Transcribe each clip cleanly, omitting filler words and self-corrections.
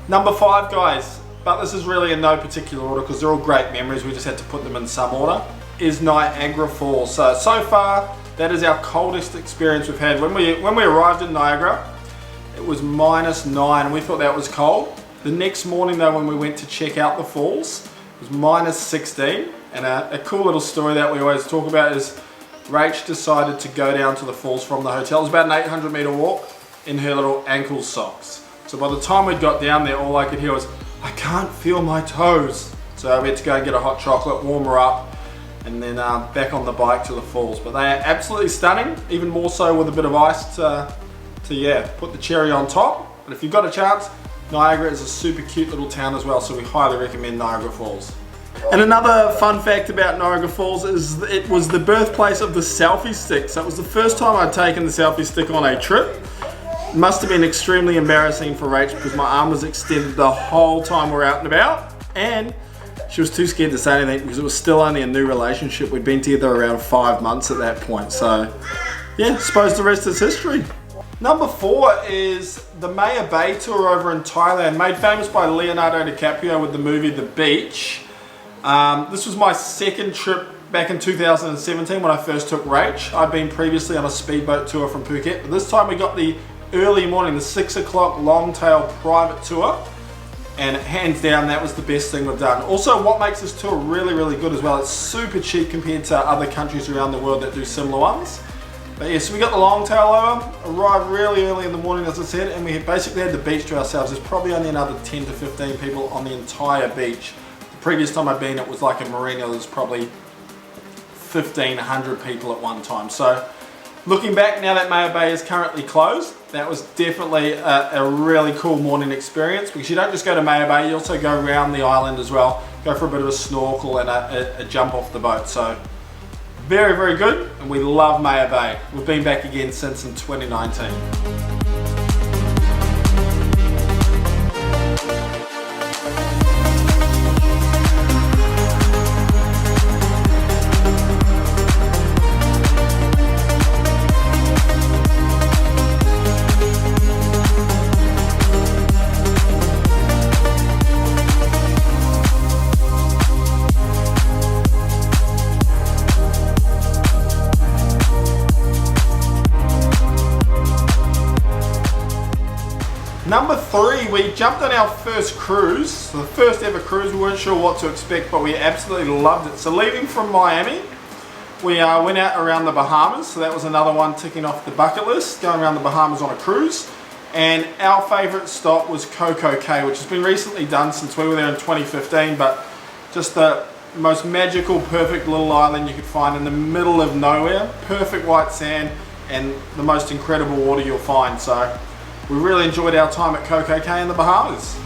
Number 5, guys, but this is really in no particular order because they're all great memories, we just had to put them in some order, is Niagara Falls. So far, that is our coldest experience we've had. When we arrived in Niagara, it was -9 and we thought that was cold. The next morning though, when we went to check out the falls, it was -16. And a cool little story that we always talk about is Rach decided to go down to the falls from the hotel. It was about an 800-meter walk in her little ankle socks. So by the time we got down there, all I could hear was, "I can't feel my toes." So we had to go and get a hot chocolate, warm her up, and then back on the bike to the falls. But they are absolutely stunning, even more so with a bit of ice to put the cherry on top. But if you've got a chance, Niagara is a super cute little town as well, so we highly recommend Niagara Falls. And another fun fact about Niagara Falls is it was the birthplace of the selfie stick. So it was the first time I'd taken the selfie stick on a trip. It must have been extremely embarrassing for Rach because my arm was extended the whole time we're out and about, and she was too scared to say anything because it was still only a new relationship. We'd been together around 5 months at that point. So yeah, suppose the rest is history. Number 4 is the Maya Bay tour over in Thailand, made famous by Leonardo DiCaprio with the movie The Beach. This was my second trip back in 2017 when I first took Rach. I'd been previously on a speedboat tour from Phuket, but this time we got the early morning, the 6 o'clock long tail private tour, and hands down that was the best thing we've done. Also, what makes this tour really, really good as well, it's super cheap compared to other countries around the world that do similar ones. But yeah, so we got the long tail over, arrived really early in the morning as I said, and we basically had the beach to ourselves. There's probably only another 10 to 15 people on the entire beach. The previous time I'd been, it was like a marina, there was probably 1,500 people at one time. So looking back, now that Maya Bay is currently closed, that was definitely a really cool morning experience, because you don't just go to Maya Bay, you also go around the island as well, go for a bit of a snorkel and a jump off the boat. So very, very good, and we love Maya Bay. We've been back again since in 2019. Number 3, we jumped on our first cruise, the first ever cruise. We weren't sure what to expect, but we absolutely loved it. So leaving from Miami, we went out around the Bahamas, so that was another one ticking off the bucket list, going around the Bahamas on a cruise. And our favourite stop was Coco Cay, which has been recently done since we were there in 2015, but just the most magical, perfect little island you could find in the middle of nowhere, perfect white sand, and the most incredible water you'll find. So we really enjoyed our time at Coco Cay in the Bahamas.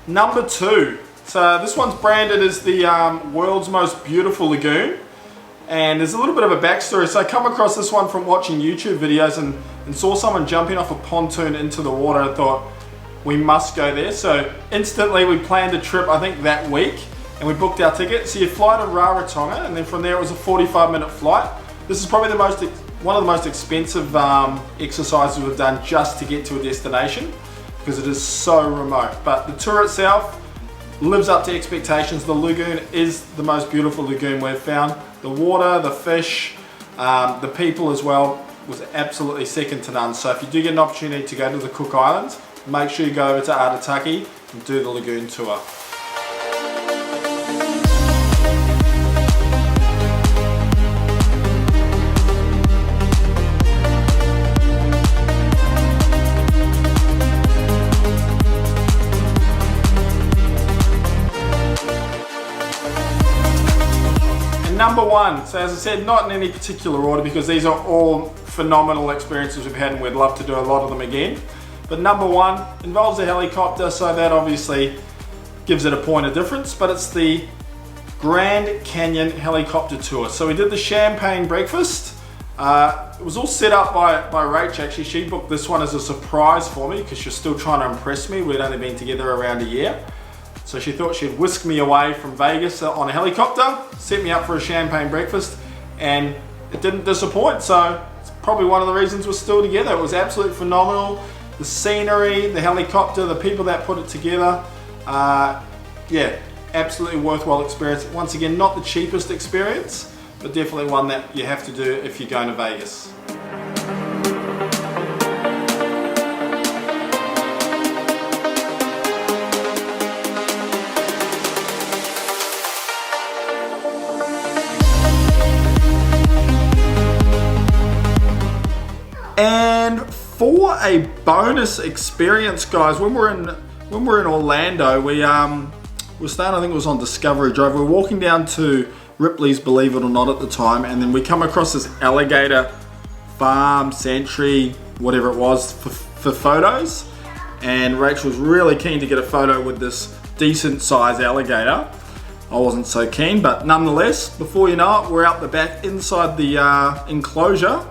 Number 2, so this one's branded as the world's most beautiful lagoon, and there's a little bit of a backstory. So I come across this one from watching YouTube videos and saw someone jumping off a pontoon into the water and thought, we must go there. So instantly we planned a trip, I think that week, and we booked our ticket. So you fly to Rarotonga, and then from there it was a 45-minute flight. This is probably one of the most expensive exercises we've done just to get to a destination, because it is so remote. But the tour itself lives up to expectations. The lagoon is the most beautiful lagoon we've found. The water, the fish, the people as well was absolutely second to none. So if you do get an opportunity to go to the Cook Islands, make sure you go over to Arataki and do the lagoon tour. Number 1, so as I said, not in any particular order because these are all phenomenal experiences we've had, and we'd love to do a lot of them again. But number one involves a helicopter, so that obviously gives it a point of difference, but it's the Grand Canyon helicopter tour. So we did the champagne breakfast. It was all set up by Rach actually. She booked this one as a surprise for me because she's still trying to impress me. We'd only been together around a year. So she thought she'd whisk me away from Vegas on a helicopter, set me up for a champagne breakfast, and it didn't disappoint. So it's probably one of the reasons we're still together. It was absolutely phenomenal. The scenery, the helicopter, the people that put it together. Yeah, absolutely worthwhile experience. Once again, not the cheapest experience, but definitely one that you have to do if you're going to Vegas. And for a bonus experience, guys, when we're in Orlando, we were staying, I think it was on Discovery Drive. We were walking down to Ripley's, believe it or not, at the time, and then we come across this alligator farm, sanctuary, whatever it was, for photos. And Rachel was really keen to get a photo with this decent size alligator. I wasn't so keen, but nonetheless, before you know it, we're out the back inside the enclosure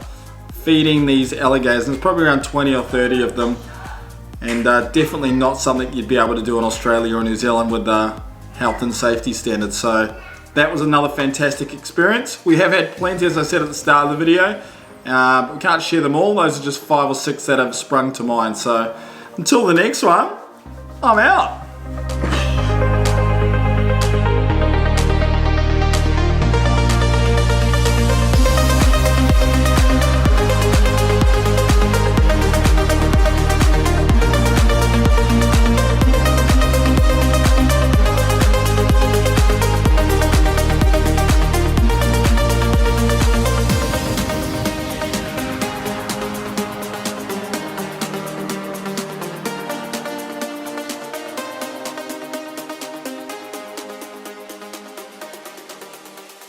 feeding these alligators, and there's probably around 20 or 30 of them, and definitely not something you'd be able to do in Australia or New Zealand with health and safety standards. So that was another fantastic experience. We have had plenty, as I said at the start of the video, but we can't share them all. Those are just 5 or 6 that have sprung to mind. So until the next one, I'm out.